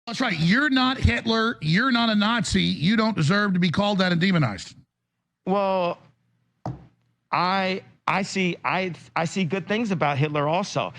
That's right. You're not Hitler. You're not a Nazi. You don't deserve to be called that and demonized. Well, I see good things about Hitler also.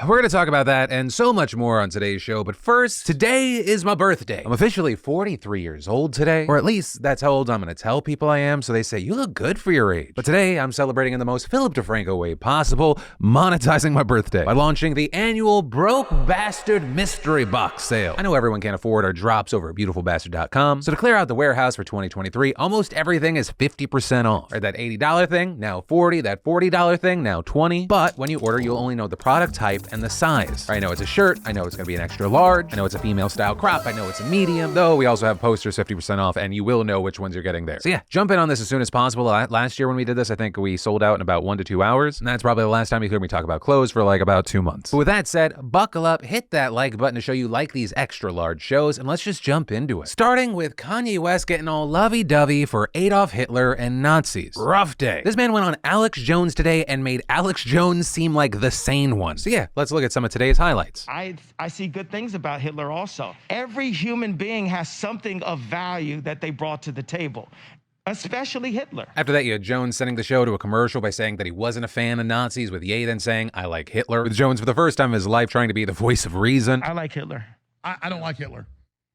We're going to talk about that and so much more on today's show, but first, today is my birthday. I'm officially 43 years old today, or at least that's how old I'm going to tell people I am, so they say, you look good for your age. But today, I'm celebrating in the most Philip DeFranco way possible, monetizing my birthday by launching the annual Broke Bastard Mystery Box sale. I know everyone can't afford our drops over at beautifulbastard.com, so to clear out the warehouse for 2023, almost everything is 50% off. Right, that $80 thing, now $40, that $40 thing, now $20. But when you order, you'll only know the product type and the size. I know it's a shirt, I know it's gonna be an extra large, I know it's a female style crop, I know it's a medium, though we also have posters 50% off, and you will know which ones you're getting there. So yeah, jump in on this as soon as possible. Last year when we did this, I think we sold out in about 1 to 2 hours, and that's probably the last time you heard me talk about clothes for like about 2 months. But with that said, buckle up, hit that like button to show you like these extra large shows, and let's just jump into it. Starting with Kanye West getting all lovey-dovey for Adolf Hitler and Nazis. Rough day. This man went on Alex Jones today and made Alex Jones seem like the sane one. So yeah, let's look at some of today's highlights. I see good things about Hitler also. Every human being has something of value that they brought to the table, especially Hitler. After that, you had Jones sending the show to a commercial by saying that he wasn't a fan of Nazis, with Ye then saying, I like Hitler, with Jones for the first time in his life trying to be the voice of reason. I like Hitler. I don't like Hitler.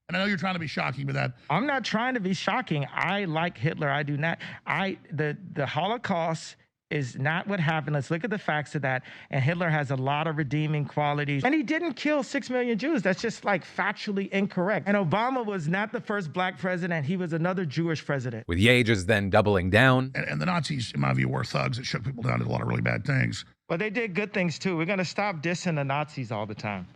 And I know you're trying to be shocking with that. I'm not trying to be shocking. I like Hitler. I do not. The Holocaust is not what happened. Let's look at the facts of that. And Hitler has a lot of redeeming qualities. And he didn't kill 6 million Jews. That's just like factually incorrect. And Obama was not the first black president. He was another Jewish president. With Ye just then doubling down. And the Nazis, in my view, were thugs that shook people down, did a lot of really bad things. But they did good things too. We're going to stop dissing the Nazis all the time.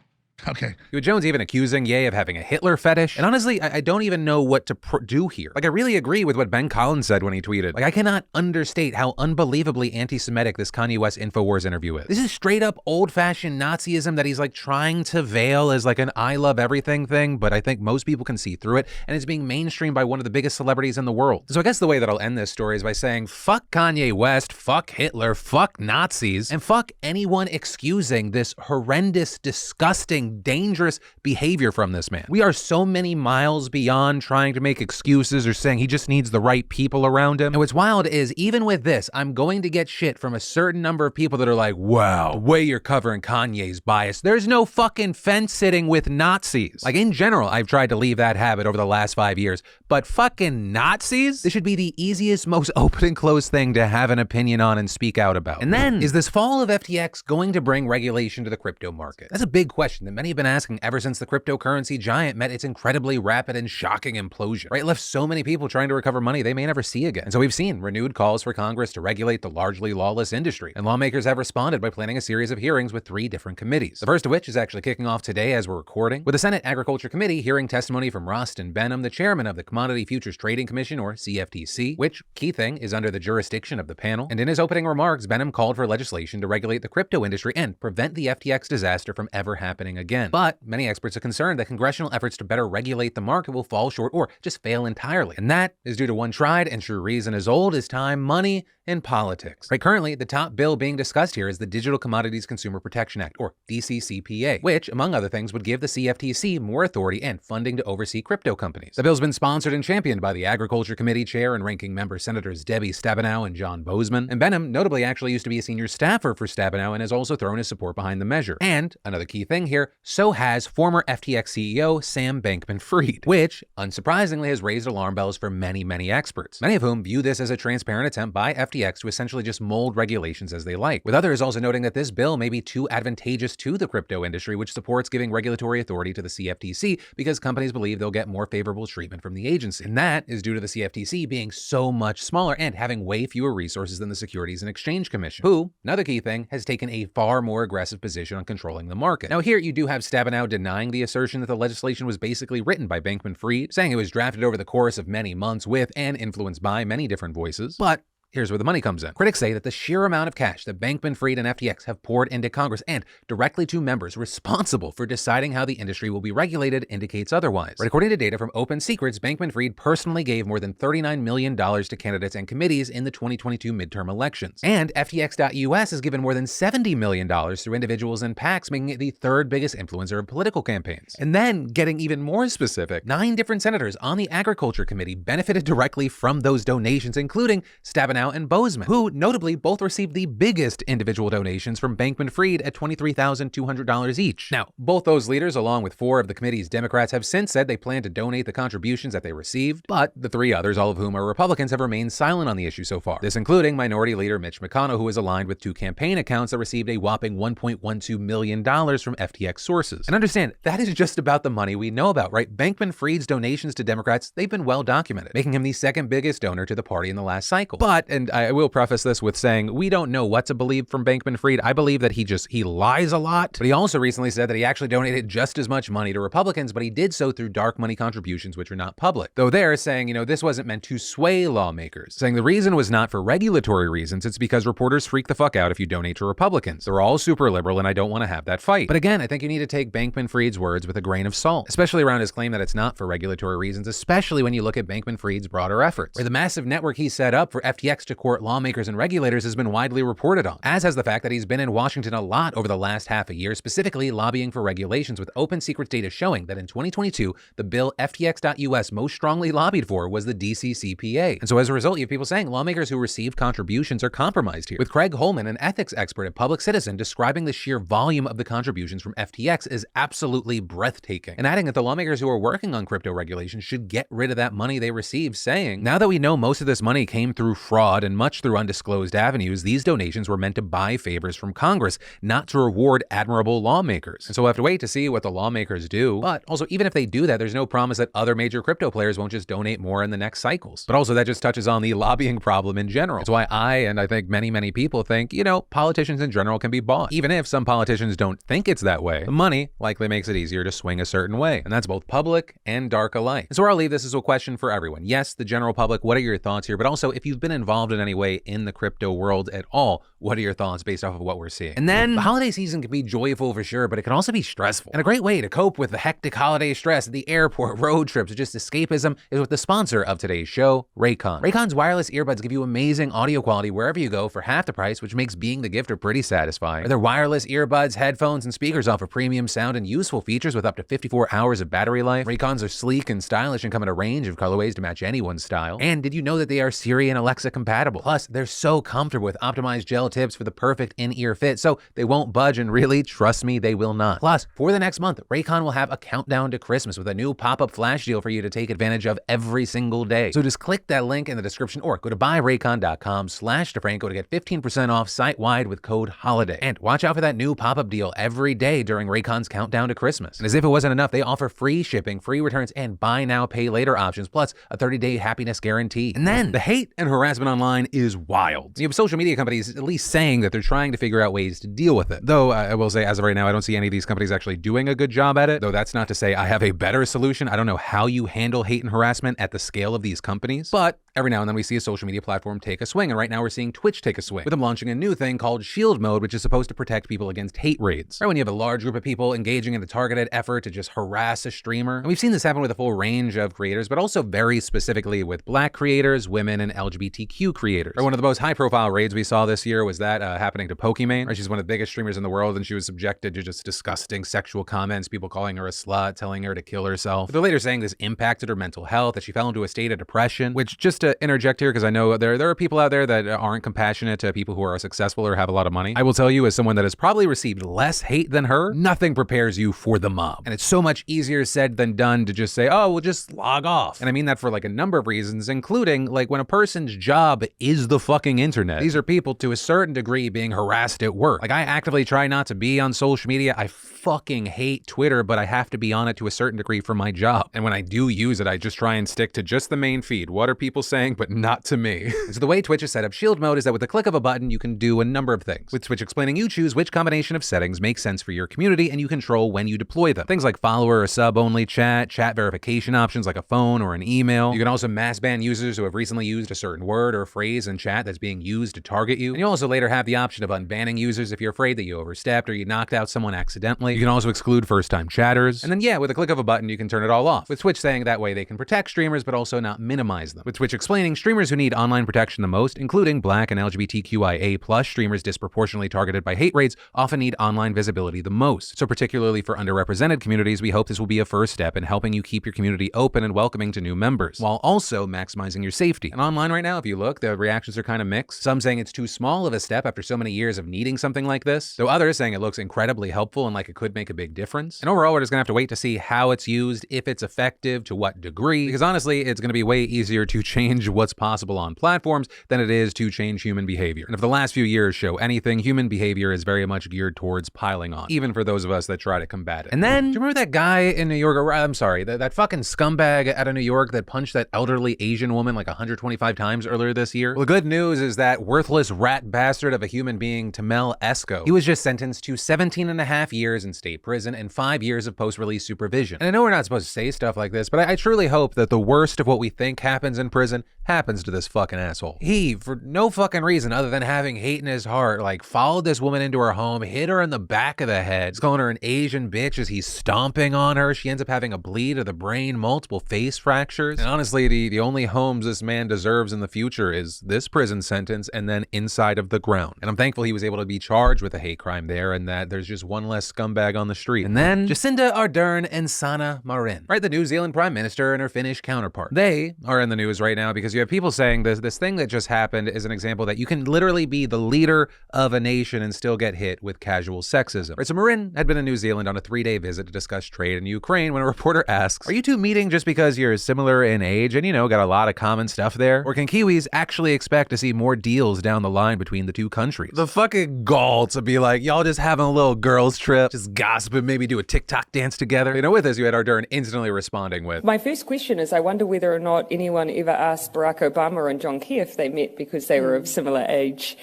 Okay. With Jones even accusing Ye of having a Hitler fetish. And honestly, I don't even know what to do here. Like, I really agree with what Ben Collins said when he tweeted. Like, I cannot understate how unbelievably anti-Semitic this Kanye West InfoWars interview is. This is straight up old-fashioned Nazism that he's like trying to veil as like an I love everything thing, but I think most people can see through it, and it's being mainstreamed by one of the biggest celebrities in the world. So I guess the way that I'll end this story is by saying, fuck Kanye West, fuck Hitler, fuck Nazis, and fuck anyone excusing this horrendous, disgusting, dangerous behavior from this man. We are so many miles beyond trying to make excuses or saying he just needs the right people around him. And what's wild is, even with this, I'm going to get shit from a certain number of people that are like, wow, the way you're covering Kanye's bias. There's no fucking fence sitting with Nazis. Like, in general, I've tried to leave that habit over the last 5 years, but fucking Nazis? This should be the easiest, most open and closed thing to have an opinion on and speak out about. And then, is this fall of FTX going to bring regulation to the crypto market? That's a big question that many have been asking ever since the cryptocurrency giant met its incredibly rapid and shocking implosion, right? It left so many people trying to recover money they may never see again. And so we've seen renewed calls for Congress to regulate the largely lawless industry, and lawmakers have responded by planning a series of hearings with 3 different committees. The first of which is actually kicking off today as we're recording, with the Senate Agriculture Committee hearing testimony from Rostin Benham, the chairman of the Commodity Futures Trading Commission, or CFTC, which, key thing, is under the jurisdiction of the panel. And in his opening remarks, Benham called for legislation to regulate the crypto industry and prevent the FTX disaster from ever happening again. But many experts are concerned that congressional efforts to better regulate the market will fall short or just fail entirely. And that is due to one tried and true reason as old as time: money and politics. Right, currently, the top bill being discussed here is the Digital Commodities Consumer Protection Act, or DCCPA, which, among other things, would give the CFTC more authority and funding to oversee crypto companies. The bill's been sponsored and championed by the Agriculture Committee Chair and Ranking Member Senators Debbie Stabenow and John Boozman. And Benham notably actually used to be a senior staffer for Stabenow and has also thrown his support behind the measure. And another key thing here, so has former FTX CEO Sam Bankman-Fried, which, unsurprisingly, has raised alarm bells for many, many experts, many of whom view this as a transparent attempt by FTX to essentially just mold regulations as they like, with others also noting that this bill may be too advantageous to the crypto industry, which supports giving regulatory authority to the CFTC because companies believe they'll get more favorable treatment from the agency. And that is due to the CFTC being so much smaller and having way fewer resources than the Securities and Exchange Commission, who, another key thing, has taken a far more aggressive position on controlling the market. Now here you do have Stabenow denying the assertion that the legislation was basically written by Bankman-Fried, saying it was drafted over the course of many months with and influenced by many different voices. But here's where the money comes in. Critics say that the sheer amount of cash that Bankman-Fried and FTX have poured into Congress and directly to members responsible for deciding how the industry will be regulated indicates otherwise. But according to data from Open Secrets, Bankman-Fried personally gave more than $39 million to candidates and committees in the 2022 midterm elections. And FTX.US has given more than $70 million through individuals and PACs, making it the third biggest influencer of political campaigns. And then, getting even more specific, 9 different senators on the Agriculture Committee benefited directly from those donations, including Stabenow and Bozeman, who notably both received the biggest individual donations from Bankman-Fried at $23,200 each. Now, both those leaders, along with 4 of the committee's Democrats, have since said they plan to donate the contributions that they received, but the 3 others, all of whom are Republicans, have remained silent on the issue so far. This including Minority Leader Mitch McConnell, who is aligned with 2 campaign accounts that received a whopping $1.12 million from FTX sources. And understand, that is just about the money we know about, right? Bankman-Fried's donations to Democrats, they've been well documented, making him the second biggest donor to the party in the last cycle. But, and I will preface this with saying, we don't know what to believe from Bankman-Fried. I believe that he lies a lot, but he also recently said that he actually donated just as much money to Republicans, but he did so through dark money contributions, which are not public. Though they're saying, this wasn't meant to sway lawmakers, saying the reason was not for regulatory reasons, it's because reporters freak the fuck out if you donate to Republicans. They're all super liberal, and I don't want to have that fight. But again, I think you need to take Bankman-Fried's words with a grain of salt, especially around his claim that it's not for regulatory reasons, especially when you look at Bankman-Fried's broader efforts, where the massive network he set up for FTX to court lawmakers and regulators has been widely reported on, as has the fact that he's been in Washington a lot over the last half a year, specifically lobbying for regulations, with Open Secrets data showing that in 2022, the bill FTX.US most strongly lobbied for was the DCCPA. And so as a result, you have people saying lawmakers who received contributions are compromised here, with Craig Holman, an ethics expert at Public Citizen, describing the sheer volume of the contributions from FTX as absolutely breathtaking, and adding that the lawmakers who are working on crypto regulations should get rid of that money they received, saying, now that we know most of this money came through fraud and much through undisclosed avenues, these donations were meant to buy favors from Congress, not to reward admirable lawmakers. And so we'll have to wait to see what the lawmakers do. But also, even if they do that, there's no promise that other major crypto players won't just donate more in the next cycles. But also, that just touches on the lobbying problem in general. That's why I think many people think, politicians in general can be bought. Even if some politicians don't think it's that way, the money likely makes it easier to swing a certain way. And that's both public and dark alike. And so where I'll leave this is a question for everyone. Yes, the general public, what are your thoughts here? But also, if you've been involved in any way in the crypto world at all, what are your thoughts based off of what we're seeing? And then the holiday season can be joyful for sure, but it can also be stressful. And a great way to cope with the hectic holiday stress at the airport, road trips, or just escapism is with the sponsor of today's show, Raycon. Raycon's wireless earbuds give you amazing audio quality wherever you go for half the price, which makes being the gifter pretty satisfying. Their wireless earbuds, headphones, and speakers offer premium sound and useful features with up to 54 hours of battery life. Raycons are sleek and stylish and come in a range of colorways to match anyone's style. And did you know that they are Siri and Alexa compatible? Plus, they're so comfortable with optimized gel tips for the perfect in-ear fit, so they won't budge, and really, trust me, they will not. Plus, for the next month, Raycon will have a countdown to Christmas with a new pop-up flash deal for you to take advantage of every single day. So just click that link in the description or go to buyraycon.com/DeFranco to get 15% off site-wide with code HOLIDAY. And watch out for that new pop-up deal every day during Raycon's countdown to Christmas. And as if it wasn't enough, they offer free shipping, free returns, and buy now, pay later options, plus a 30-day happiness guarantee. And then the hate and harassment online is wild. You have social media companies at least saying that they're trying to figure out ways to deal with it. Though I will say, as of right now, I don't see any of these companies actually doing a good job at it. Though that's not to say I have a better solution. I don't know how you handle hate and harassment at the scale of these companies. But every now and then we see a social media platform take a swing. And right now we're seeing Twitch take a swing, with them launching a new thing called Shield Mode, which is supposed to protect people against hate raids. Right, when you have a large group of people engaging in a targeted effort to just harass a streamer. And we've seen this happen with a full range of creators, but also very specifically with Black creators, women, and LGBTQ creators. One of the most high-profile raids we saw this year was that happening to Pokimane. Right, she's one of the biggest streamers in the world, and she was subjected to just disgusting sexual comments, people calling her a slut, telling her to kill herself. But they're later saying this impacted her mental health, that she fell into a state of depression, which, just to interject here, because I know there are people out there that aren't compassionate to people who are successful or have a lot of money. I will tell you, as someone that has probably received less hate than her, nothing prepares you for the mob. And it's so much easier said than done to just say, oh, we'll just log off. And I mean that for like a number of reasons, including like when a person's job is the fucking internet. These are people to a certain degree being harassed at work. Like, I actively try not to be on social media. I fucking hate Twitter, but I have to be on it to a certain degree for my job. And when I do use it, I just try and stick to just the main feed. What are people saying, but not to me? And so the way Twitch is set up Shield Mode is that with the click of a button, you can do a number of things. With Twitch explaining, you choose which combination of settings makes sense for your community, and you control when you deploy them. Things like follower or sub-only chat verification options like a phone or an email. You can also mass ban users who have recently used a certain word or a phrase in chat that's being used to target you. And you also later have the option of unbanning users if you're afraid that you overstepped or you knocked out someone accidentally. You can also exclude first-time chatters. And then yeah, with a click of a button, you can turn it all off. With Twitch saying that way they can protect streamers but also not minimize them. With Twitch explaining streamers who need online protection the most, including Black and LGBTQIA+ streamers disproportionately targeted by hate raids, often need online visibility the most. So particularly for underrepresented communities, we hope this will be a first step in helping you keep your community open and welcoming to new members, while also maximizing your safety. And online right now, if you look, the reactions are kind of mixed. Some saying it's too small of a step after so many years of needing something like this, though others saying it looks incredibly helpful and like it could make a big difference. And overall, we're just gonna have to wait to see how it's used, if it's effective, to what degree, because honestly, it's gonna be way easier to change what's possible on platforms than it is to change human behavior. And if the last few years show anything, human behavior is very much geared towards piling on, even for those of us that try to combat it. And then, do you remember that guy in New York, or I'm sorry, that fucking scumbag out of New York that punched that elderly Asian woman like 125 times earlier this year? Well, the good news is that worthless rat bastard of a human being, Tamel Esco, he was just sentenced to 17.5 years in state prison and 5 years of post-release supervision. And I know we're not supposed to say stuff like this, but I truly hope that the worst of what we think happens in prison happens to this fucking asshole. He, for no fucking reason other than having hate in his heart, like followed this woman into her home, hit her in the back of the head, he's calling her an Asian bitch as he's stomping on her. She ends up having a bleed of the brain, multiple face fractures. And honestly, the only homes this man deserves in the future is this prison sentence and then inside of the ground. And I'm thankful he was able to be charged with a hate crime there and that there's just one less scumbag on the street. And then Jacinda Ardern and Sanna Marin, right? The New Zealand Prime Minister and her Finnish counterpart. They are in the news right now because you have people saying this thing that just happened is an example that you can literally be the leader of a nation and still get hit with casual sexism. Right, so Marin had been in New Zealand on a 3-day visit to discuss trade in Ukraine when a reporter asks, are you two meeting just because you're similar in age and, you know, got a lot of common stuff there? Or can Kiwis actually expect to see more deals down the line between the two countries? The fucking gall to be like, y'all just having a little girls trip, just gossiping, maybe do a TikTok dance together. You know, with this, you had Ardern instantly responding with, my first question is, I wonder whether or not anyone ever asked Barack Obama and John Key if they met because they were of similar age.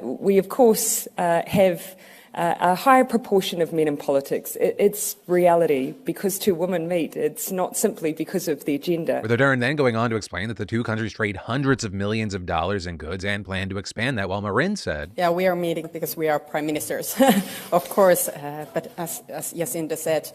We, of course, have a higher proportion of men in politics. It's reality. Because two women meet, it's not simply because of their gender. With Ardern then going on to explain that the two countries trade hundreds of millions of dollars in goods and plan to expand that, while Marin said, yeah, we are meeting because we are prime ministers, of course, but as Jacinda said,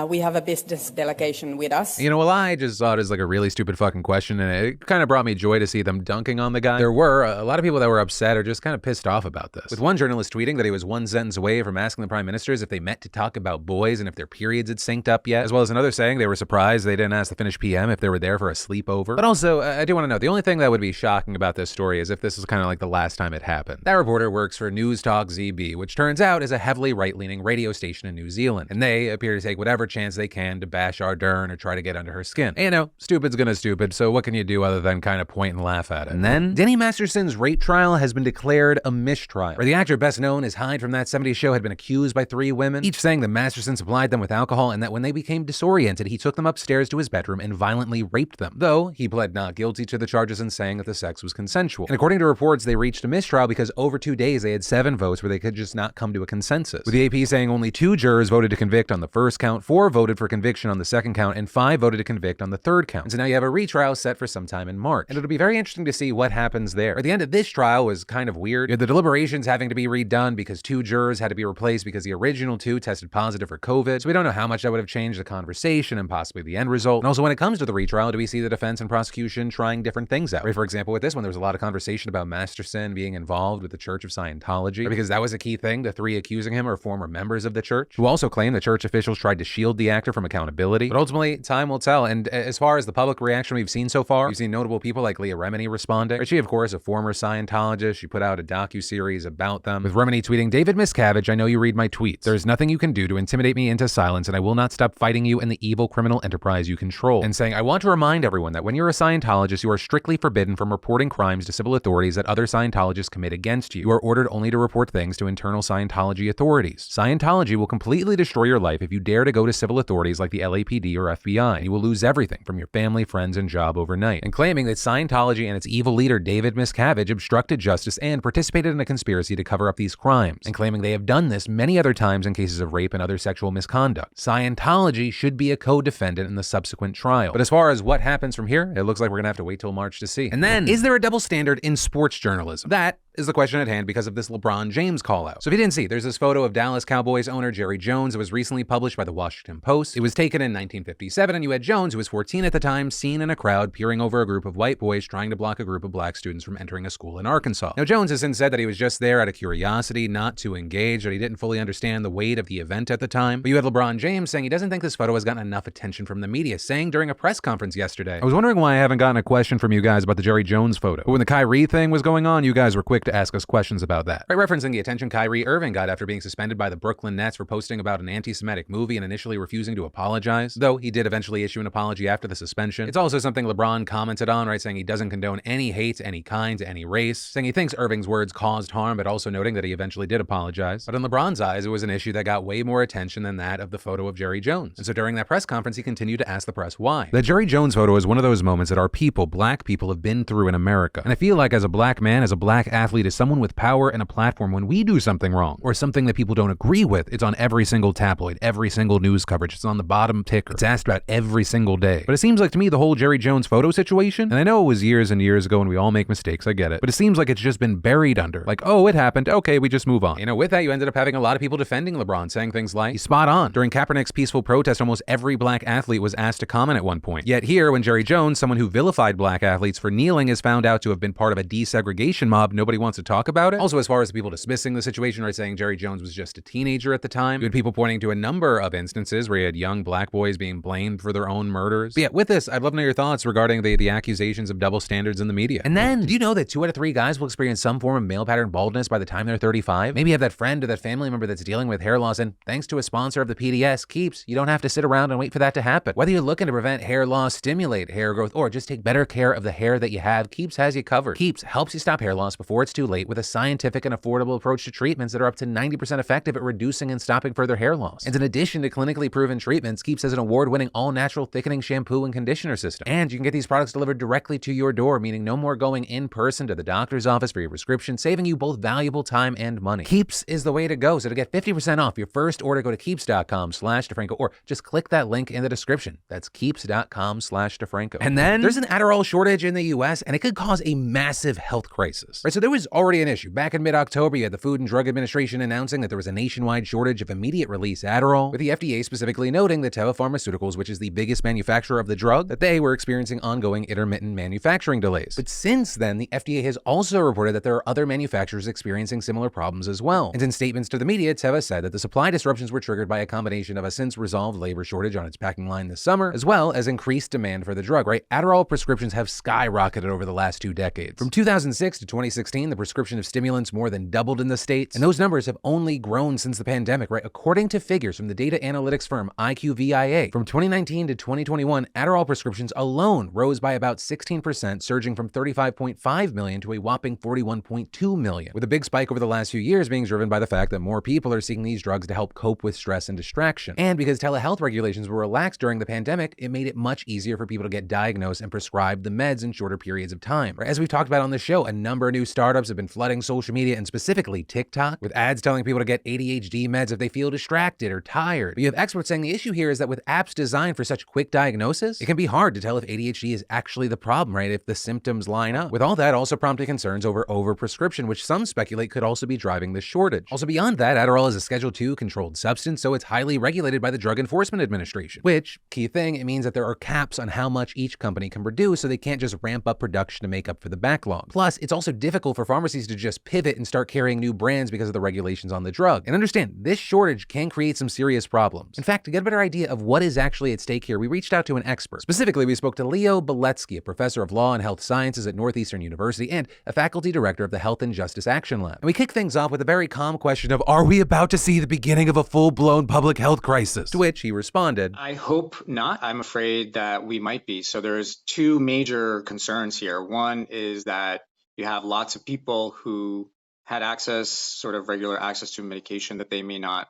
we have a business delegation with us. You know, well, I just saw it as like a really stupid fucking question, and it kind of brought me joy to see them dunking on the guy. There were a lot of people that were upset or just kind of pissed off about this, with one journalist tweeting that he was one sentence away from asking the prime ministers if they met to talk about boys and if their periods had synced up yet, as well as another saying they were surprised they didn't ask the Finnish PM if they were there for a sleepover. But also, I do want to know, the only thing that would be shocking about this story is if this is kind of like the last time it happened. That reporter works for News Talk ZB, which turns out is a heavily right-leaning radio station in New Zealand, and they appear to take whatever chance they can to bash Ardern or try to get under her skin. And, you know, stupid's gonna stupid, so what can you do other than kind of point and laugh at it? And then, Denny Masterson's rape trial has been declared a mistrial, where the actor best known as Hyde from That 70s Show had been accused by 3 women, each saying that Masterson supplied them with alcohol and that when they became disoriented, he took them upstairs to his bedroom and violently raped them, though he pled not guilty to the charges and saying that the sex was consensual. And according to reports, they reached a mistrial because over 2 days they had 7 votes where they could just not come to a consensus, with the AP saying only 2 jurors voted to convict on the first count, 4 voted for conviction on the second count, and 5 voted to convict on the third count. And so now you have a retrial set for sometime in March. And it'll be very interesting to see what happens there. At the end of this trial was kind of weird. You had the deliberations having to be redone because 2 jurors had to be replaced because the original 2 tested positive for COVID. So we don't know how much that would have changed the conversation and possibly the end result. And also when it comes to the retrial, do we see the defense and prosecution trying different things out? Right, for example, with this one, there was a lot of conversation about Masterson being involved with the Church of Scientology, because that was a key thing. The 3 accusing him are former members of the church, who also claim the church officials tried to shield the actor from accountability. But ultimately, time will tell. And as far as the public reaction we've seen so far, we've seen notable people like Leah Remini responding. She, of course, a former Scientologist. She put out a docu-series about them, with Remini tweeting, David Miscavige, I know you read my tweets. There's nothing you can do to intimidate me into silence, and I will not stop fighting you and the evil criminal enterprise you control. And saying, I want to remind everyone that when you're a Scientologist, you are strictly forbidden from reporting crimes to civil authorities that other Scientologists commit against you. You are ordered only to report things to internal Scientology authorities. Scientology will completely destroy your life if you dare to go to civil authorities like the LAPD or FBI. You will lose everything from your family, friends, and job overnight. And claiming that Scientology and its evil leader David Miscavige obstructed justice and participated in a conspiracy to cover up these crimes. And claiming they have done this many other times in cases of rape and other sexual misconduct. Scientology should be a co-defendant in the subsequent trial. But as far as what happens from here, it looks like we're gonna have to wait till March to see. And then, is there a double standard in sports journalism? That is the question at hand because of this LeBron James call out. So if you didn't see, there's this photo of Dallas Cowboys owner Jerry Jones that was recently published by the Washington Post. It was taken in 1957, and you had Jones, who was 14 at the time, seen in a crowd peering over a group of white boys trying to block a group of black students from entering a school in Arkansas. Now, Jones has since said that he was just there out of curiosity, not to engage, that he didn't fully understand the weight of the event at the time. But you had LeBron James saying he doesn't think this photo has gotten enough attention from the media, saying during a press conference yesterday, I was wondering why I haven't gotten a question from you guys about the Jerry Jones photo. But when the Kyrie thing was going on, you guys were quick to ask us questions about that. Right, referencing the attention Kyrie Irving got after being suspended by the Brooklyn Nets for posting about an anti-Semitic movie and initially refusing to apologize, though he did eventually issue an apology after the suspension. It's also something LeBron commented on, right, saying he doesn't condone any hate to any kind, to any race, saying he thinks Irving's words caused harm, but also noting that he eventually did apologize. But in LeBron's eyes, it was an issue that got way more attention than that of the photo of Jerry Jones. And so during that press conference, he continued to ask the press why. The Jerry Jones photo is one of those moments that our people, black people, have been through in America. And I feel like as a black man, as a black athlete, as someone with power and a platform, when we do something wrong or something that people don't agree with, it's on every single tabloid, every single news coverage. It's on the bottom ticker. It's asked about every single day. But it seems like to me the whole Jerry Jones photo situation, and I know it was years and years ago and we all make mistakes, I get it, but it seems like it's just been buried under, like, oh, it happened, okay, we just move on. You know, with that, you ended up having a lot of people defending LeBron, saying things like, he's spot on. During Kaepernick's peaceful protest, almost every black athlete was asked to comment at one point. Yet here, when Jerry Jones, someone who vilified black athletes for kneeling, is found out to have been part of a desegregation mob, nobody wants to talk about it. Also, as far as the people dismissing the situation, right, saying Jerry Jones was just a teenager at the time, you had people pointing to a number of instances where you had young black boys being blamed for their own murders. But yeah, with this, I'd love to know your thoughts regarding the accusations of double standards in the media. And then, did you know that 2 out of 3 guys will experience some form of male pattern baldness by the time they're 35? Maybe you have that friend or that family member that's dealing with hair loss, and thanks to a sponsor of the PDS, Keeps, you don't have to sit around and wait for that to happen. Whether you're looking to prevent hair loss, stimulate hair growth, or just take better care of the hair that you have, Keeps has you covered. Keeps helps you stop hair loss before it's too late with a scientific and affordable approach to treatments that are up to 90% effective at reducing and stopping further hair loss. And in addition to clinically proven treatments, Keeps has an award-winning all-natural thickening shampoo and conditioner system. And you can get these products delivered directly to your door, meaning no more going in person to the doctor's office for your prescription, saving you both valuable time and money. Keeps is the way to go. So to get 50% off your first order, go to keeps.com/DeFranco, or just click that link in the description. That's keeps.com/DeFranco. And then there's an Adderall shortage in the US, and it could cause a massive health crisis. Right, so there was already an issue. Back in mid-October, you had the Food and Drug Administration announcing that there was a nationwide shortage of immediate release Adderall, with the FDA specifically noting that Teva Pharmaceuticals, which is the biggest manufacturer of the drug, that they were experiencing ongoing intermittent manufacturing delays. But since then, the FDA has also reported that there are other manufacturers experiencing similar problems as well. And in statements to the media, Teva said that the supply disruptions were triggered by a combination of a since-resolved labor shortage on its packing line this summer, as well as increased demand for the drug, right? Adderall prescriptions have skyrocketed over the last 2 decades. From 2006 to 2016, the prescription of stimulants more than doubled in the States, and those numbers have only grown since the pandemic, right? According to figures from the data analytics firm IQVIA, from 2019 to 2021, Adderall prescriptions alone rose by about 16%, surging from 35.5 million to a whopping 41.2 million, with a big spike over the last few years being driven by the fact that more people are seeking these drugs to help cope with stress and distraction. And because telehealth regulations were relaxed during the pandemic, it made it much easier for people to get diagnosed and prescribed the meds in shorter periods of time. As we've talked about on the show, a number of new startups have been flooding social media, and specifically TikTok, with ads telling people to get ADHD meds if they feel distracted or tired. But you have experts saying the issue here is that with apps designed for such quick diagnosis, it can be hard to tell if ADHD is actually the problem, right? If the symptoms line up. With all that also prompting concerns over overprescription, which some speculate could also be driving this shortage. Also beyond that, Adderall is a Schedule II controlled substance, so it's highly regulated by the Drug Enforcement Administration, which, key thing, it means that there are caps on how much each company can produce, so they can't just ramp up production to make up for the backlog. Plus, it's also difficult for pharmacies to just pivot and start carrying new brands because of the regulations on the drug. And understand, this shortage can create some serious problems. In fact, to get a better idea of what is actually at stake here, we reached out to an expert. Specifically, we spoke to Leo Beletsky, a professor of law and health sciences at Northeastern University and a faculty director of the Health and Justice Action Lab. And we kick things off with a very calm question of, are we about to see the beginning of a full-blown public health crisis? To which he responded, I hope not. I'm afraid that we might be. So there's 2 major concerns here. One is that you have lots of people who had access, sort of regular access to medication that they may not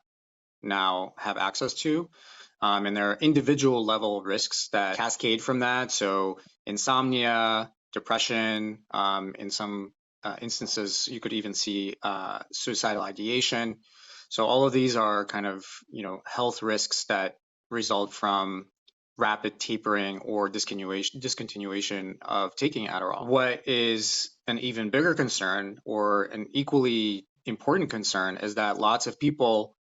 now have access to. And there are individual level risks that cascade from that. So insomnia, depression, in some instances, you could even see suicidal ideation. So all of these are kind of, health risks that result from rapid tapering or discontinuation of taking Adderall. What is an even bigger concern, or an equally important concern, is that lots of people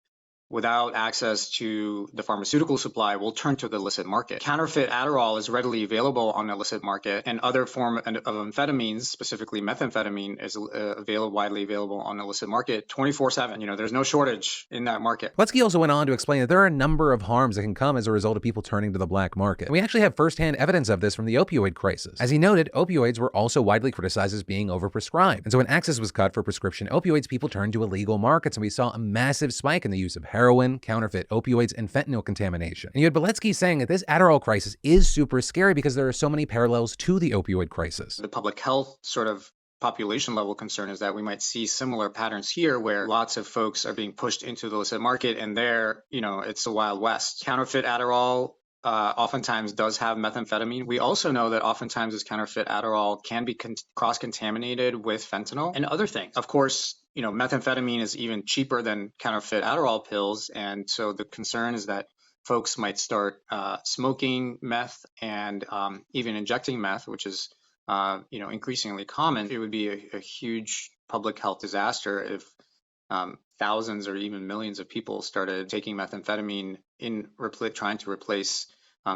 without access to the pharmaceutical supply will turn to the illicit market. Counterfeit Adderall is readily available on the illicit market, and other form of amphetamines, specifically methamphetamine, is widely available on the illicit market 24/7. There's no shortage in that market. Bletsky also went on to explain that there are a number of harms that can come as a result of people turning to the black market. And we actually have firsthand evidence of this from the opioid crisis. As he noted, opioids were also widely criticized as being overprescribed. And so when access was cut for prescription opioids, people turned to illegal markets, and we saw a massive spike in the use of heroin, counterfeit opioids, and fentanyl contamination. And you had Beletsky saying that this Adderall crisis is super scary because there are so many parallels to the opioid crisis. The public health sort of population level concern is that we might see similar patterns here, where lots of folks are being pushed into the illicit market, and there, it's the Wild West. Counterfeit Adderall oftentimes does have methamphetamine. We also know that oftentimes this counterfeit Adderall can be cross-contaminated with fentanyl and other things. Of course, methamphetamine is even cheaper than counterfeit Adderall pills. And so the concern is that folks might start smoking meth and even injecting meth, which is, increasingly common. It would be a huge public health disaster if thousands or even millions of people started taking methamphetamine trying to replace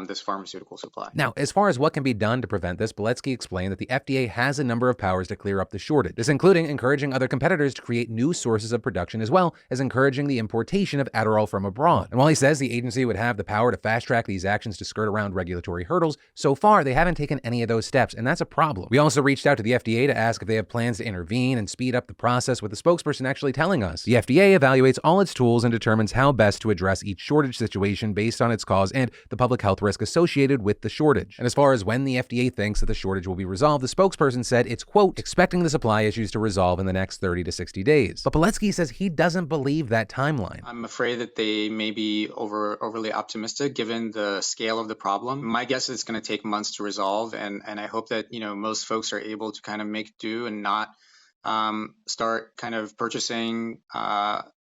this pharmaceutical supply. Now, as far as what can be done to prevent this, Beletsky explained that the FDA has a number of powers to clear up the shortage. This including encouraging other competitors to create new sources of production, as well as encouraging the importation of Adderall from abroad. And while he says the agency would have the power to fast-track these actions to skirt around regulatory hurdles, so far they haven't taken any of those steps, and that's a problem. We also reached out to the FDA to ask if they have plans to intervene and speed up the process, with the spokesperson actually telling us the FDA evaluates all its tools and determines how best to address each shortage situation based on its cause and the public health risk associated with the shortage. And as far as when the FDA thinks that the shortage will be resolved, the spokesperson said it's, quote, expecting the supply issues to resolve in the next 30 to 60 days. But Beletsky says he doesn't believe that timeline. I'm afraid that they may be overly optimistic given the scale of the problem. My guess is it's going to take months to resolve, and I hope that most folks are able to kind of make do and not start kind of purchasing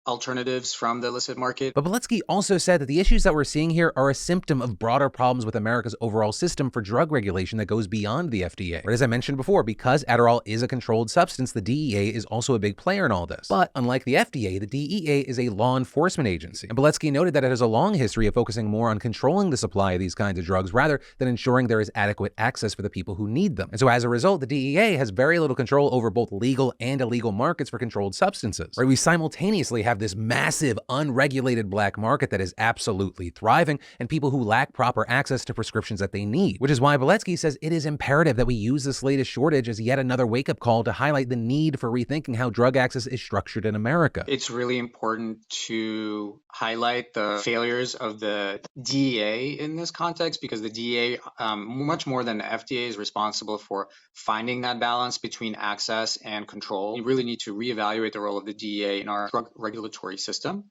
alternatives from the illicit market. But Beletsky also said that the issues that we're seeing here are a symptom of broader problems with America's overall system for drug regulation that goes beyond the FDA. But as I mentioned before, because Adderall is a controlled substance, the DEA is also a big player in all this. But unlike the FDA, the DEA is a law enforcement agency. And Beletsky noted that it has a long history of focusing more on controlling the supply of these kinds of drugs rather than ensuring there is adequate access for the people who need them. And so as a result, the DEA has very little control over both legal and illegal markets for controlled substances. Right? We simultaneously have this massive unregulated black market that is absolutely thriving, and people who lack proper access to prescriptions that they need, which is why Beletsky says it is imperative that we use this latest shortage as yet another wake-up call to highlight the need for rethinking how drug access is structured in America. It's really important to highlight the failures of the DEA in this context, because the DEA, much more than the FDA, is responsible for finding that balance between access and control. You really need to reevaluate the role of the DEA in our drug regulatory system.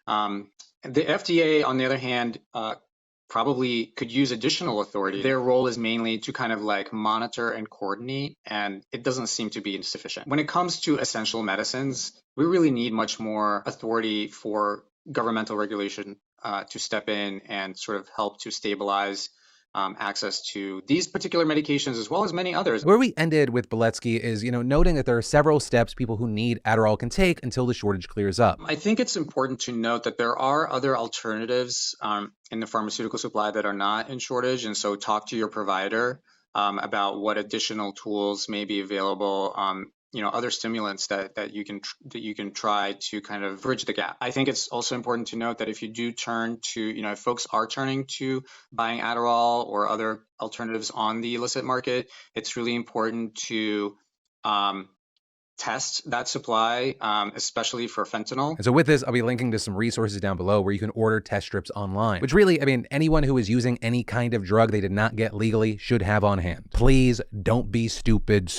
The FDA, on the other hand, probably could use additional authority. Their role is mainly to kind of like monitor and coordinate, and it doesn't seem to be insufficient. When it comes to essential medicines, we really need much more authority for governmental regulation to step in and sort of help to stabilize access to these particular medications as well as many others. Where we ended with Beletsky is, noting that there are several steps people who need Adderall can take until the shortage clears up. I think it's important to note that there are other alternatives in the pharmaceutical supply that are not in shortage, and so talk to your provider about what additional tools may be available. Other stimulants that you can try to kind of bridge the gap. I think it's also important to note that if you do turn to, if folks are turning to buying Adderall or other alternatives on the illicit market, it's really important to test that supply, especially for fentanyl. And so with this, I'll be linking to some resources down below where you can order test strips online, which really, anyone who is using any kind of drug they did not get legally should have on hand. please don't be stupid.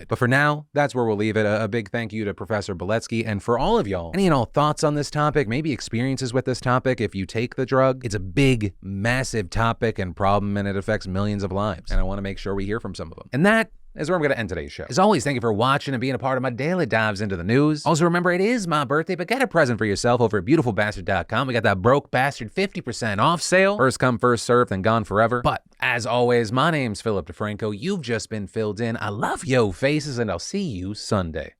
But for now, that's where we'll leave it. A big thank you to Professor Beletsky, and for all of y'all, any and all thoughts on this topic, maybe experiences with this topic if you take the drug. It's a big, massive topic and problem, and it affects millions of lives, and I want to make sure we hear from some of them. And that is where I'm going to end today's show. As always, thank you for watching and being a part of my daily dives into the news. Also, remember, it is my birthday, but get a present for yourself over at beautifulbastard.com. We got that Broke Bastard 50% off sale. First come, first served, then gone forever. But as always, my name's Philip DeFranco. You've just been filled in. I love yo faces, and I'll see you Sunday.